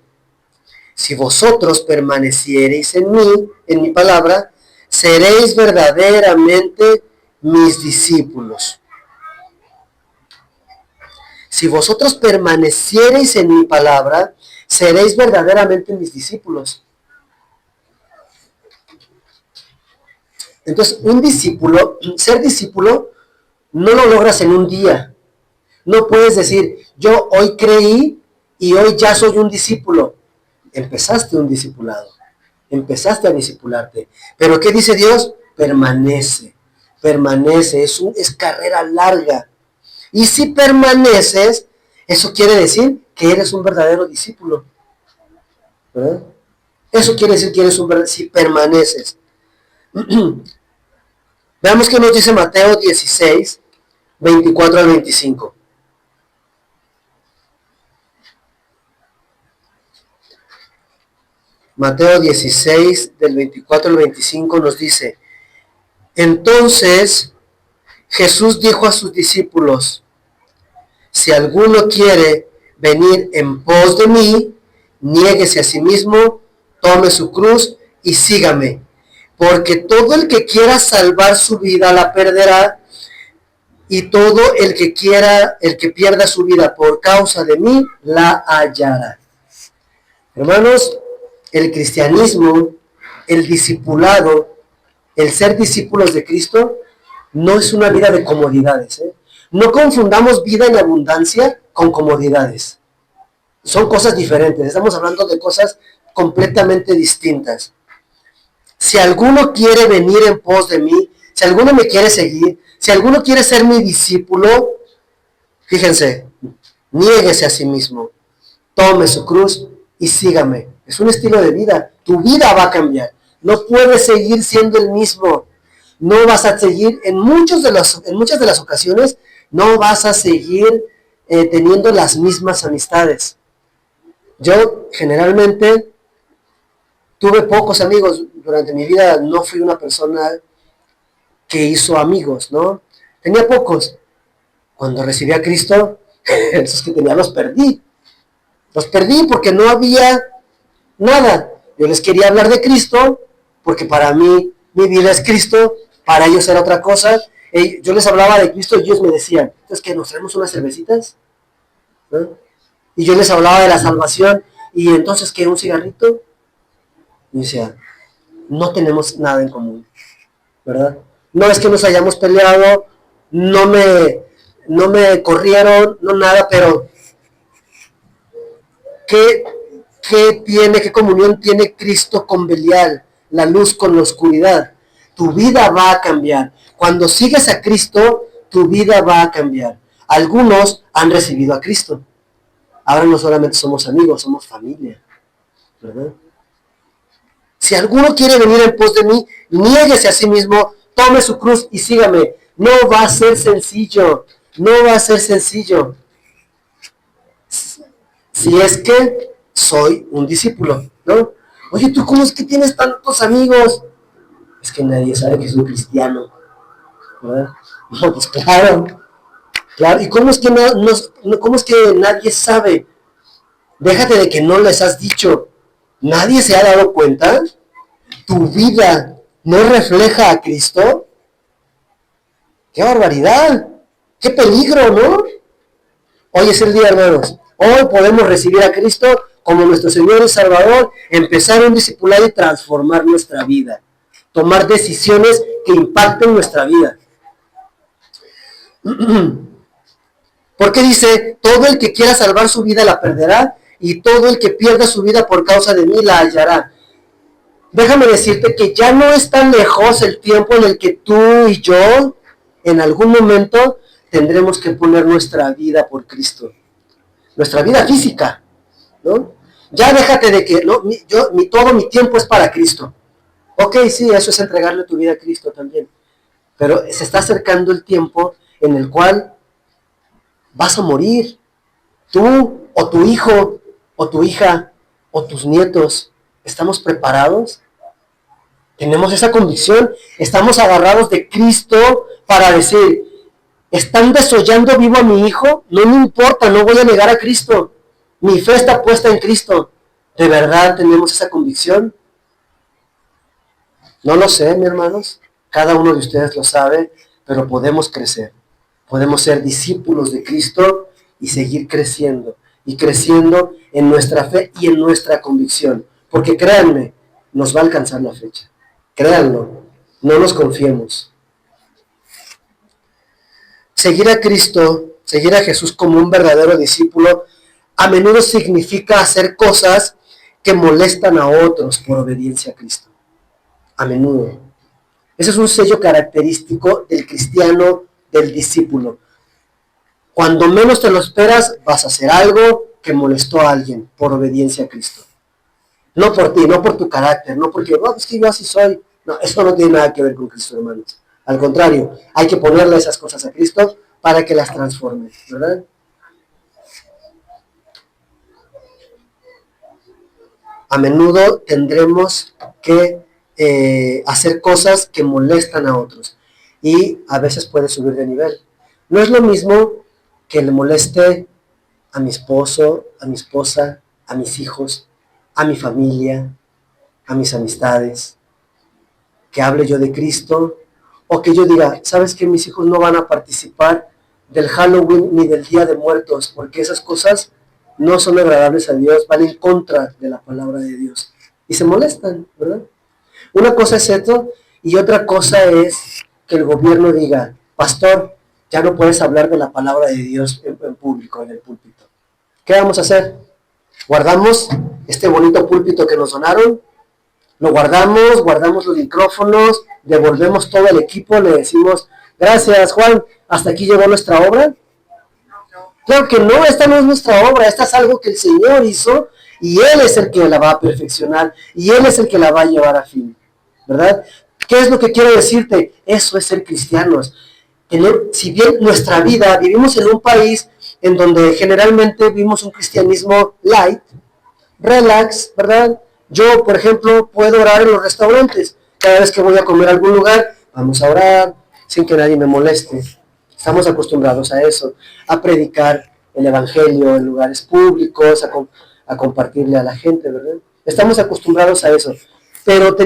Speaker 1: si vosotros permaneciereis en mí, en mi palabra, seréis verdaderamente mis discípulos. Si vosotros permaneciereis en mi palabra, seréis verdaderamente mis discípulos. Entonces, ser discípulo, no lo logras en un día. No puedes decir, yo hoy creí y hoy ya soy un discípulo. Empezaste un discipulado. Empezaste a discipularte. Pero ¿qué dice Dios? Permanece. Permanece. Es carrera larga. Y si permaneces, eso quiere decir que eres un verdadero discípulo. ¿Verdad? Eso quiere decir que eres un verdadero, si permaneces. Veamos qué nos dice Mateo 16, 24 al 25. Mateo 16, del 24 al 25 nos dice: entonces Jesús dijo a sus discípulos: si alguno quiere venir en pos de mí, niéguese a sí mismo, tome su cruz y sígame. Porque todo el que quiera salvar su vida la perderá, y todo el que pierda su vida por causa de mí la hallará. Hermanos, el cristianismo, el discipulado, el ser discípulos de Cristo, no es una vida de comodidades. No confundamos vida en abundancia con comodidades. Son cosas diferentes. Estamos hablando de cosas completamente distintas. Si alguno quiere venir en pos de mí, si alguno me quiere seguir, si alguno quiere ser mi discípulo, fíjense, niéguese a sí mismo, tome su cruz y sígame. Es un estilo de vida. Tu vida va a cambiar. No puedes seguir siendo el mismo. No vas a seguir, en muchas de las ocasiones, no vas a seguir teniendo las mismas amistades. Yo generalmente tuve pocos amigos durante mi vida. No fui una persona que hizo amigos, ¿no? Tenía pocos. Cuando recibí a Cristo, esos que tenía los perdí. Los perdí porque no había nada. Yo les quería hablar de Cristo porque para mí mi vida es Cristo, para ellos era otra cosa. Yo les hablaba de Cristo y ellos me decían: entonces, ¿qué, nos traemos unas cervecitas? ¿No? Y yo les hablaba de la salvación y entonces, ¿qué, un cigarrito? Y decía: no tenemos nada en común, ¿verdad? No es que nos hayamos peleado, no me corrieron, no nada, pero ¿Qué comunión tiene Cristo con Belial? La luz con la oscuridad. Tu vida va a cambiar. Cuando sigues a Cristo, tu vida va a cambiar. Algunos han recibido a Cristo. Ahora no solamente somos amigos, somos familia, ¿verdad? Si alguno quiere venir en pos de mí, niéguese a sí mismo, tome su cruz y sígame. No va a ser sencillo, no va a ser sencillo. Si es que soy un discípulo, ¿no? Oye, ¿tú cómo es que tienes tantos amigos? Es que nadie sabe que soy cristiano, ¿verdad? No, pues claro. ¿Y cómo es que cómo es que nadie sabe? Déjate de que no les has dicho. ¿Nadie se ha dado cuenta? ¿Tu vida no refleja a Cristo? ¡Qué barbaridad! ¡Qué peligro!, ¿no? Hoy es el día, hermanos. Hoy podemos recibir a Cristo como nuestro Señor y Salvador, empezar un discipulado y transformar nuestra vida. Tomar decisiones que impacten nuestra vida. Porque dice, todo el que quiera salvar su vida la perderá, y todo el que pierda su vida por causa de mí la hallará. Déjame decirte que ya no es tan lejos el tiempo en el que tú y yo, en algún momento, tendremos que poner nuestra vida por Cristo. Nuestra vida física, ¿no? Ya déjate de que, no, todo mi tiempo es para Cristo. Ok, sí, eso es entregarle tu vida a Cristo también. Pero se está acercando el tiempo en el cual vas a morir. Tú, o tu hijo, o tu hija, o tus nietos, ¿estamos preparados? Tenemos esa convicción, estamos agarrados de Cristo para decir, ¿están desollando vivo a mi hijo? No me importa, no voy a negar a Cristo. Mi fe está puesta en Cristo. ¿De verdad tenemos esa convicción? No lo sé, mis hermanos. Cada uno de ustedes lo sabe, pero podemos crecer. Podemos ser discípulos de Cristo y seguir creciendo. Y creciendo en nuestra fe y en nuestra convicción. Porque créanme, nos va a alcanzar la fecha. Créanlo, no nos confiemos. Seguir a Cristo, seguir a Jesús como un verdadero discípulo, a menudo significa hacer cosas que molestan a otros por obediencia a Cristo. A menudo. Ese es un sello característico del cristiano, del discípulo. Cuando menos te lo esperas, vas a hacer algo que molestó a alguien por obediencia a Cristo. No por ti, no por tu carácter, no porque, es que yo así soy. No, eso no tiene nada que ver con Cristo, hermanos. Al contrario, hay que ponerle esas cosas a Cristo para que las transforme, ¿verdad? A menudo tendremos que hacer cosas que molestan a otros y a veces puede subir de nivel. No es lo mismo que le moleste a mi esposo, a mi esposa, a mis hijos, a mi familia, a mis amistades, que hable yo de Cristo, o que yo diga, ¿sabes qué? Mis hijos no van a participar del Halloween ni del Día de Muertos, porque esas cosas no son agradables a Dios, van en contra de la palabra de Dios. Y se molestan, ¿verdad? Una cosa es esto, y otra cosa es que el gobierno diga, pastor, ya no puedes hablar de la palabra de Dios en público, en el púlpito. ¿Qué vamos a hacer? ¿Guardamos este bonito púlpito que nos donaron? Lo guardamos los micrófonos, devolvemos todo el equipo, le decimos, gracias Juan, hasta aquí llegó nuestra obra. Claro que no, esta no es nuestra obra, esta es algo que el Señor hizo y Él es el que la va a perfeccionar y Él es el que la va a llevar a fin, ¿verdad? ¿Qué es lo que quiero decirte? Eso es ser cristianos. Si bien nuestra vida, vivimos en un país en donde generalmente vivimos un cristianismo light, relax, ¿verdad? Yo, por ejemplo, puedo orar en los restaurantes. Cada vez que voy a comer a algún lugar, vamos a orar sin que nadie me moleste. Estamos acostumbrados a eso, a predicar el evangelio en lugares públicos, a compartirle a la gente, ¿verdad? Estamos acostumbrados a eso. Pero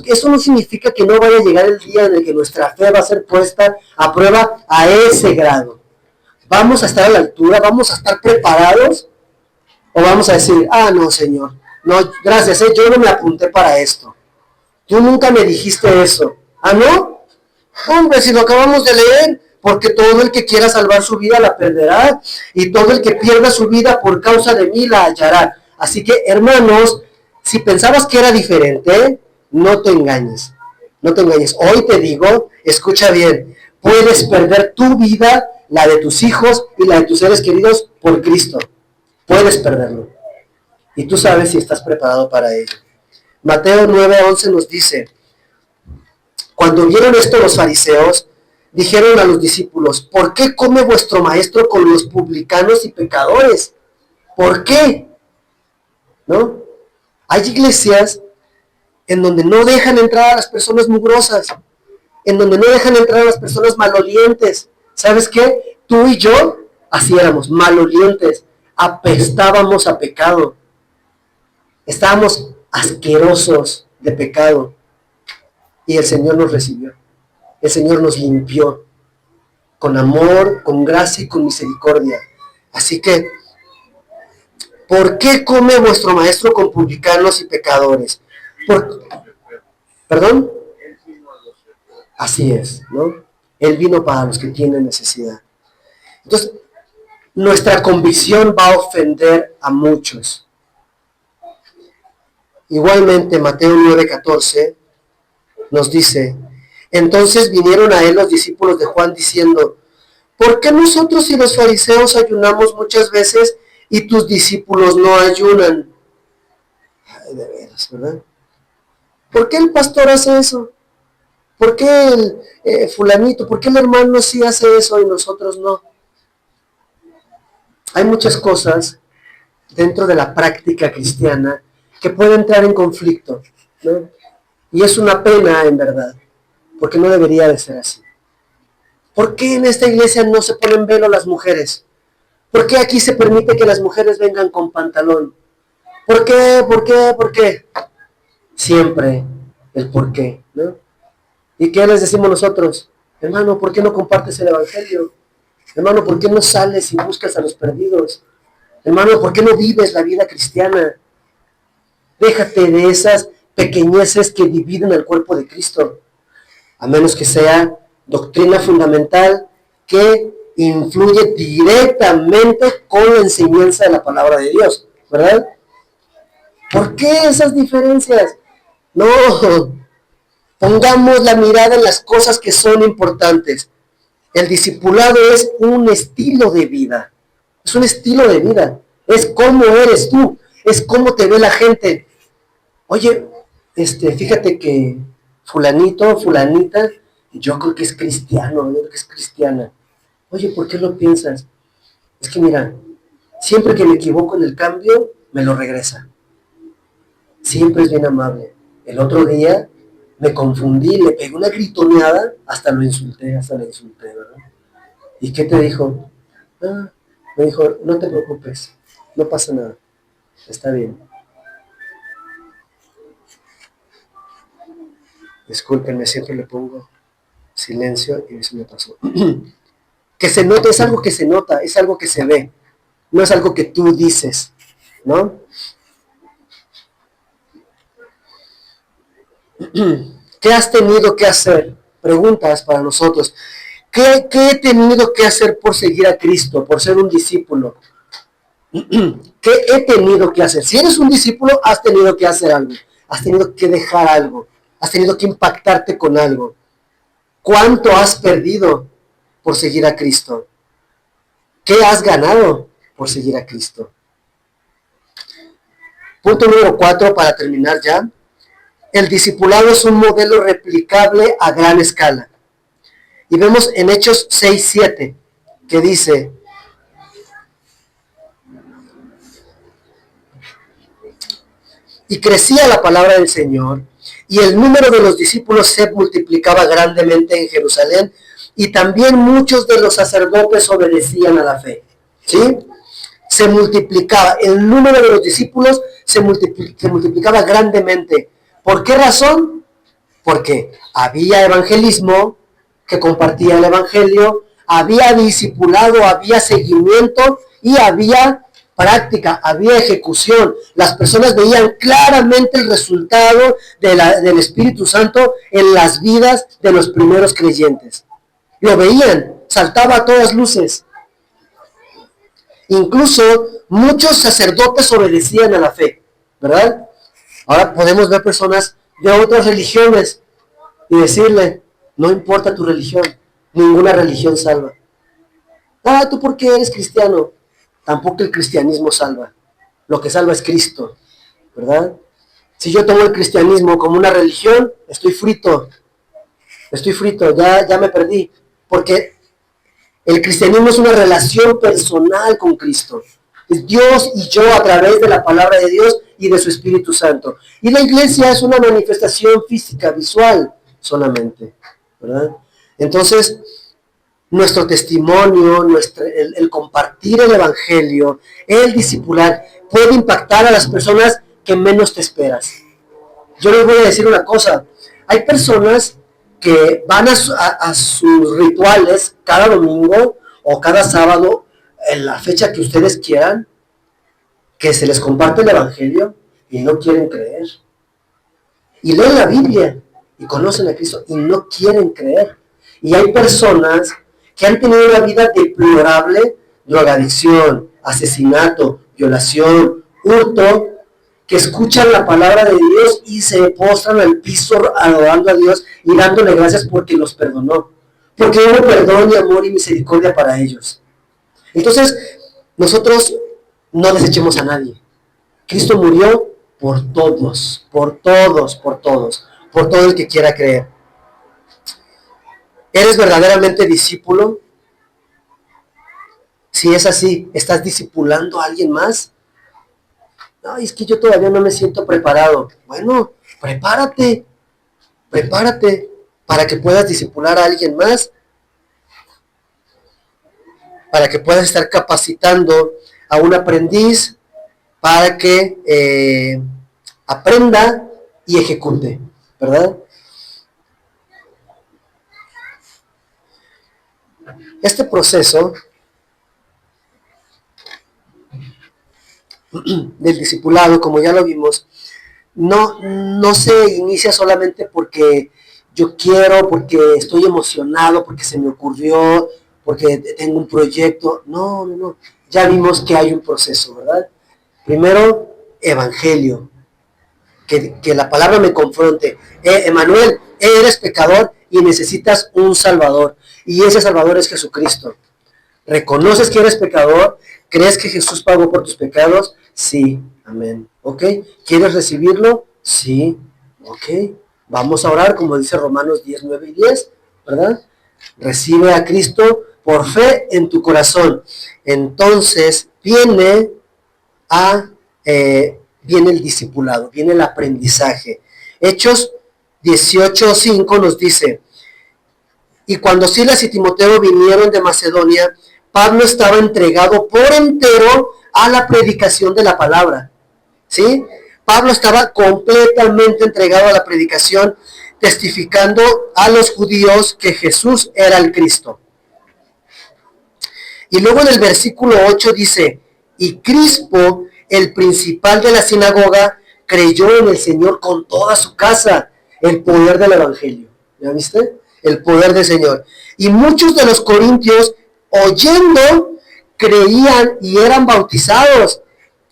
Speaker 1: eso no significa que no vaya a llegar el día en el que nuestra fe va a ser puesta a prueba a ese grado. ¿Vamos a estar a la altura? ¿Vamos a estar preparados? ¿O vamos a decir, no, Señor, no, gracias, yo no me apunté para esto. Tú nunca me dijiste eso. ¿No? Hombre, si lo acabamos de leer, porque todo el que quiera salvar su vida la perderá, y todo el que pierda su vida por causa de mí la hallará. Así que, hermanos, si pensabas que era diferente, no te engañes. No te engañes. Hoy te digo, escucha bien, puedes perder tu vida, la de tus hijos y la de tus seres queridos por Cristo. Puedes perderlo. Y tú sabes si estás preparado para ello. Mateo 9:11 nos dice, cuando vieron esto los fariseos, dijeron a los discípulos, ¿por qué come vuestro maestro con los publicanos y pecadores? ¿Por qué? ¿No? Hay iglesias en donde no dejan entrar a las personas mugrosas, en donde no dejan entrar a las personas malolientes. ¿Sabes qué? Tú y yo así éramos, malolientes, apestábamos a pecado, estábamos asquerosos de pecado. Y el Señor nos recibió, el Señor nos limpió, con amor, con gracia y con misericordia. Así que, ¿por qué come vuestro maestro con publicanos y pecadores? ¿Perdón? Así es, ¿no? Él vino para los que tienen necesidad. Entonces, nuestra convicción va a ofender a muchos. Igualmente, Mateo 9:14 nos dice, entonces vinieron a él los discípulos de Juan diciendo, ¿por qué nosotros y los fariseos ayunamos muchas veces y tus discípulos no ayunan? Ay, de veras, ¿verdad? ¿Por qué el pastor hace eso? ¿Por qué el fulanito? ¿Por qué el hermano sí hace eso y nosotros no? Hay muchas cosas dentro de la práctica cristiana que pueden entrar en conflicto, ¿no? Y es una pena, en verdad, porque no debería de ser así. ¿Por qué en esta iglesia no se ponen velo las mujeres? ¿Por qué aquí se permite que las mujeres vengan con pantalón? ¿Por qué? ¿Por qué? ¿Por qué? Siempre el por qué, ¿no? ¿Y qué les decimos nosotros? Hermano, ¿por qué no compartes el evangelio? Hermano, ¿por qué no sales y buscas a los perdidos? Hermano, ¿por qué no vives la vida cristiana? Déjate de esas pequeñeces que dividen el cuerpo de Cristo, a menos que sea doctrina fundamental que influye directamente con la enseñanza de la palabra de Dios, ¿verdad? ¿Por qué esas diferencias? No, pongamos la mirada en las cosas que son importantes. El discipulado es un estilo de vida, es un estilo de vida, es cómo eres tú, es cómo te ve la gente. Oye, fíjate que fulanito, fulanita, yo creo que es cristiano, yo creo que es cristiana. Oye, ¿por qué lo piensas? Es que mira, siempre que me equivoco en el cambio, me lo regresa. Siempre es bien amable. El otro día me confundí, le pegué una gritoneada, hasta le insulté, ¿verdad? ¿Y qué te dijo? Me dijo, no te preocupes, no pasa nada, está bien. Discúlpenme, siempre le pongo silencio y eso me pasó. Que se nota, es algo que se nota, es algo que se ve, no es algo que tú dices, ¿no? ¿Qué has tenido que hacer? Preguntas para nosotros. ¿Qué he tenido que hacer por seguir a Cristo, por ser un discípulo? ¿Qué he tenido que hacer? Si eres un discípulo, has tenido que hacer algo, has tenido que dejar algo, has tenido que impactarte con algo. ¿Cuánto has perdido por seguir a Cristo? ¿Qué has ganado por seguir a Cristo? Punto número 4, para terminar ya. El discipulado es un modelo replicable a gran escala. Y vemos en Hechos 6:7 que dice, y crecía la palabra del Señor, y el número de los discípulos se multiplicaba grandemente en Jerusalén, y también muchos de los sacerdotes obedecían a la fe. ¿Sí? Se multiplicaba, el número de los discípulos se multiplicaba grandemente. ¿Por qué razón? Porque había evangelismo, que compartía el evangelio, había discipulado, había seguimiento y había práctica, había ejecución. Las personas veían claramente el resultado del Espíritu Santo en las vidas de los primeros creyentes. Lo veían, saltaba a todas luces. Incluso Muchos sacerdotes obedecían a la fe, ¿verdad? Ahora podemos ver personas de otras religiones y decirle, no importa tu religión, ninguna religión salva. Ah, ¿tú por qué eres cristiano? Tampoco el cristianismo salva. Lo que salva es Cristo, ¿verdad? Si yo tomo el cristianismo como una religión, estoy frito, ya me perdí, porque el cristianismo es una relación personal con Cristo. Es Dios y yo a través de la palabra de Dios y de su Espíritu Santo. Y la iglesia es una manifestación física, visual solamente, ¿verdad? Entonces, nuestro testimonio, el compartir el Evangelio, el discipular, puede impactar a las personas que menos te esperas. Yo les voy a decir una cosa, hay personas que van a sus rituales cada domingo o cada sábado, en la fecha que ustedes quieran, que se les comparte el Evangelio y no quieren creer. Y leen la Biblia y conocen a Cristo y no quieren creer. Y hay personas que han tenido una vida deplorable, drogadicción, asesinato, violación, hurto, que escuchan la palabra de Dios y se postran al piso adorando a Dios y dándole gracias porque los perdonó. Porque hubo perdón y amor y misericordia para ellos. Entonces, nosotros no desechemos a nadie. Cristo murió por todos, por todo el que quiera creer. ¿Eres verdaderamente discípulo? Si es así, ¿estás discipulando a alguien más? No, es que yo todavía no me siento preparado. Bueno, prepárate para que puedas discipular a alguien más, para que puedas estar capacitando a un aprendiz para que aprenda y ejecute, ¿verdad? Este proceso del discipulado, como ya lo vimos, no se inicia solamente porque yo quiero, porque estoy emocionado, porque se me ocurrió, porque tengo un proyecto. No. Ya vimos que hay un proceso, ¿verdad? Primero, evangelio. Que la palabra me confronte. Emanuel, eres pecador y necesitas un salvador. Y ese salvador es Jesucristo. ¿Reconoces que eres pecador? ¿Crees que Jesús pagó por tus pecados? Sí, amén. ¿Ok? ¿Quieres recibirlo? Sí, ok. Vamos a orar como dice Romanos 10, 9 y 10, ¿verdad? Recibe a Cristo por fe en tu corazón. Entonces viene el discipulado, viene el aprendizaje. Hechos 18:5 nos dice, y cuando Silas y Timoteo vinieron de Macedonia, Pablo estaba entregado por entero a la predicación de la palabra. ¿Sí? Pablo estaba completamente entregado a la predicación, testificando a los judíos que Jesús era el Cristo. Y luego en el versículo 8 dice, y Crispo, el principal de la sinagoga, creyó en el Señor con toda su casa. El poder del evangelio. ¿Ya viste? El poder del Señor. Y muchos de los corintios, oyendo, creían y eran bautizados.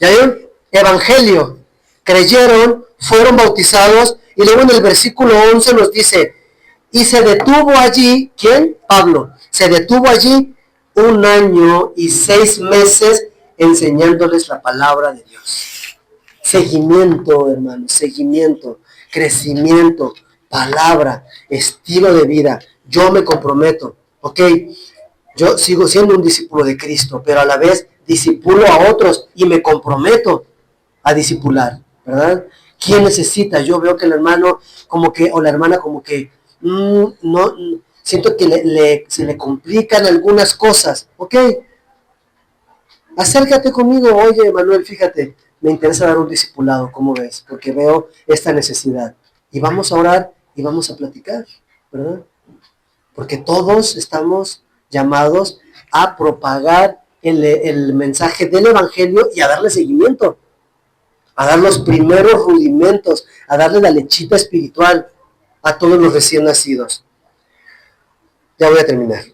Speaker 1: ¿Ya vieron? Evangelio. Creyeron, fueron bautizados. Y luego en el versículo 11 nos dice, y se detuvo allí, ¿quién? Pablo. Se detuvo allí 1 año y 6 meses enseñándoles la palabra de Dios. Seguimiento, hermanos, seguimiento, crecimiento, palabra, estilo de vida. Yo me comprometo, ¿ok? Yo sigo siendo un discípulo de Cristo, pero a la vez discipulo a otros y me comprometo a discipular, ¿verdad? ¿Quién necesita? Yo veo que el hermano como que, o la hermana como que, no, siento que se le complican algunas cosas, ¿ok? Acércate conmigo, oye, Manuel, fíjate, me interesa dar un discipulado, ¿cómo ves? Porque veo esta necesidad. Y vamos a orar y vamos a platicar, ¿verdad? Porque todos estamos llamados a propagar el mensaje del evangelio y a darle seguimiento, a dar los primeros rudimentos, a darle la lechita espiritual a todos los recién nacidos. Ya voy a terminar.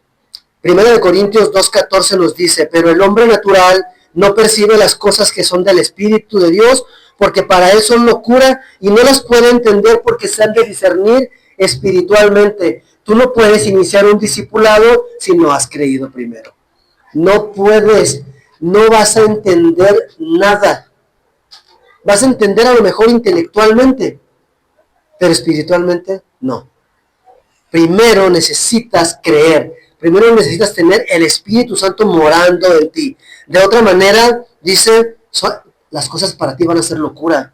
Speaker 1: 1 Corintios 2:14 nos dice, pero el hombre natural no percibe las cosas que son del Espíritu de Dios, porque para él son locura y no las puede entender porque se han de discernir espiritualmente. Tú no puedes iniciar un discipulado si no has creído primero. No puedes, no vas a entender nada. Vas a entender a lo mejor intelectualmente, pero espiritualmente no. Primero necesitas creer, primero necesitas tener el Espíritu Santo morando en ti. De otra manera, dice, las cosas para ti van a ser locura.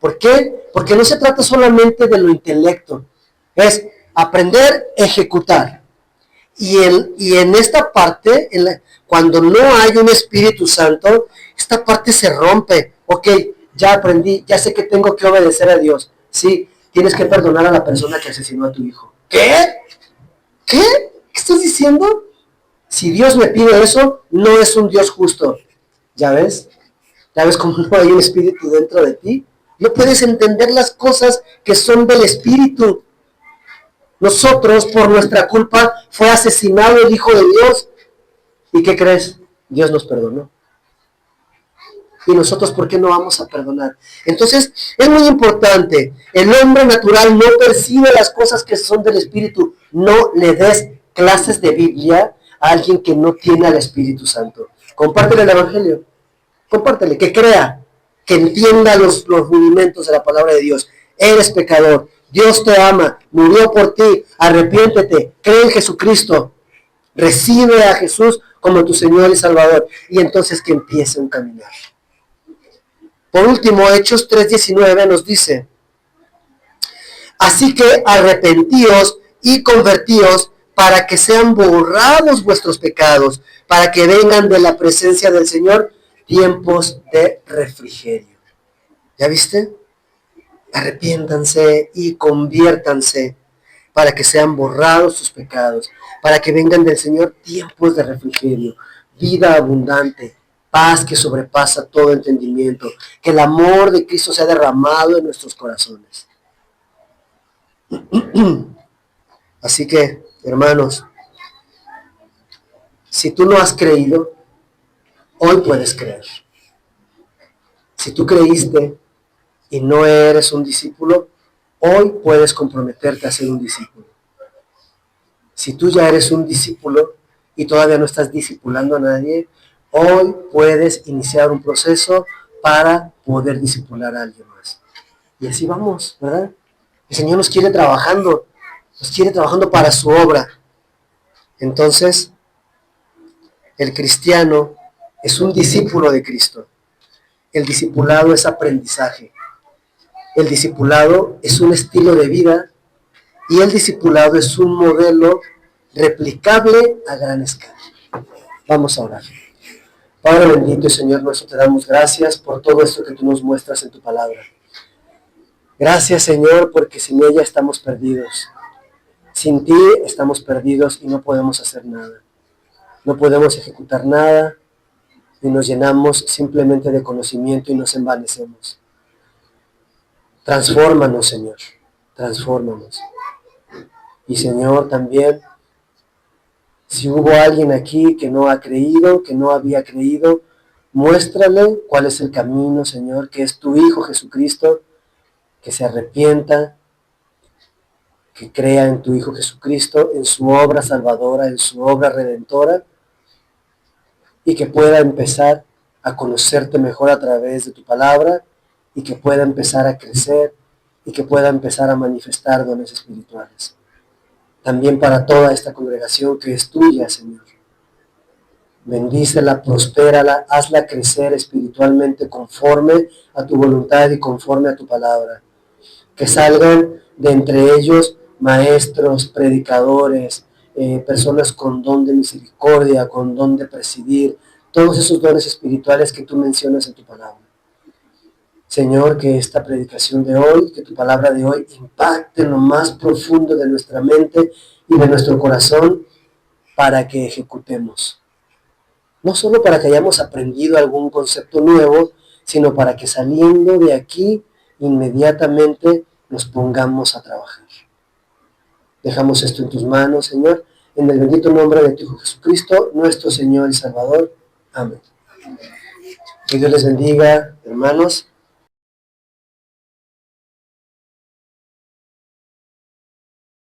Speaker 1: ¿Por qué? Porque no se trata solamente de lo intelecto, es aprender, ejecutar. Y en esta parte, cuando no hay un Espíritu Santo, esta parte se rompe. Ok, ya aprendí, ya sé que tengo que obedecer a Dios. Sí, tienes que perdonar a la persona que asesinó a tu hijo. ¿Qué? ¿Qué? ¿Qué estás diciendo? Si Dios me pide eso, no es un Dios justo. ¿Ya ves? ¿Ya ves cómo no hay un espíritu dentro de ti? No puedes entender las cosas que son del Espíritu. Nosotros, por nuestra culpa, fue asesinado el Hijo de Dios. ¿Y qué crees? Dios nos perdonó. ¿Y nosotros por qué no vamos a perdonar? Entonces, es muy importante. El hombre natural no percibe las cosas que son del Espíritu. No le des clases de Biblia a alguien que no tiene al Espíritu Santo. Compártele el Evangelio. Compártele, que crea, que entienda los rudimentos de la palabra de Dios. Eres pecador. Dios te ama. Murió por ti. Arrepiéntete. Cree en Jesucristo. Recibe a Jesús como tu Señor y Salvador. Y entonces que empiece un caminar. Por último, Hechos 3:19 nos dice, así que arrepentíos y convertíos para que sean borrados vuestros pecados, para que vengan de la presencia del Señor tiempos de refrigerio. ¿Ya viste? Arrepiéntanse y conviértanse para que sean borrados sus pecados, para que vengan del Señor tiempos de refrigerio, vida abundante, paz que sobrepasa todo entendimiento, que el amor de Cristo sea derramado en nuestros corazones. Así que, hermanos, si tú no has creído, hoy puedes creer. Si tú creíste y no eres un discípulo, hoy puedes comprometerte a ser un discípulo. Si tú ya eres un discípulo y todavía no estás discipulando a nadie, hoy puedes iniciar un proceso para poder discipular a alguien más. Y así vamos, ¿verdad? El Señor nos quiere trabajando para su obra. Entonces, el cristiano es un discípulo de Cristo. El discipulado es aprendizaje. El discipulado es un estilo de vida y el discipulado es un modelo replicable a gran escala. Vamos a orar. Padre bendito y Señor nuestro, te damos gracias por todo esto que tú nos muestras en tu palabra. Gracias, Señor, porque sin ella estamos perdidos. Sin ti estamos perdidos y no podemos hacer nada. No podemos ejecutar nada y nos llenamos simplemente de conocimiento y nos envanecemos. Transfórmanos, Señor. Transfórmanos. Y, Señor, también, si hubo alguien aquí que no ha creído, que no había creído, muéstrale cuál es el camino, Señor, que es tu Hijo Jesucristo, que se arrepienta, que crea en tu Hijo Jesucristo, en su obra salvadora, en su obra redentora, y que pueda empezar a conocerte mejor a través de tu palabra, y que pueda empezar a crecer, y que pueda empezar a manifestar dones espirituales. También para toda esta congregación que es tuya, Señor. Bendícela, prospérala, hazla crecer espiritualmente conforme a tu voluntad y conforme a tu palabra. Que salgan de entre ellos maestros, predicadores, personas con don de misericordia, con don de presidir, todos esos dones espirituales que tú mencionas en tu palabra. Señor, que esta predicación de hoy, que tu palabra de hoy impacte en lo más profundo de nuestra mente y de nuestro corazón para que ejecutemos. No solo para que hayamos aprendido algún concepto nuevo, sino para que saliendo de aquí inmediatamente nos pongamos a trabajar. Dejamos esto en tus manos, Señor, en el bendito nombre de tu Hijo Jesucristo, nuestro Señor y Salvador. Amén. Que Dios les bendiga, hermanos.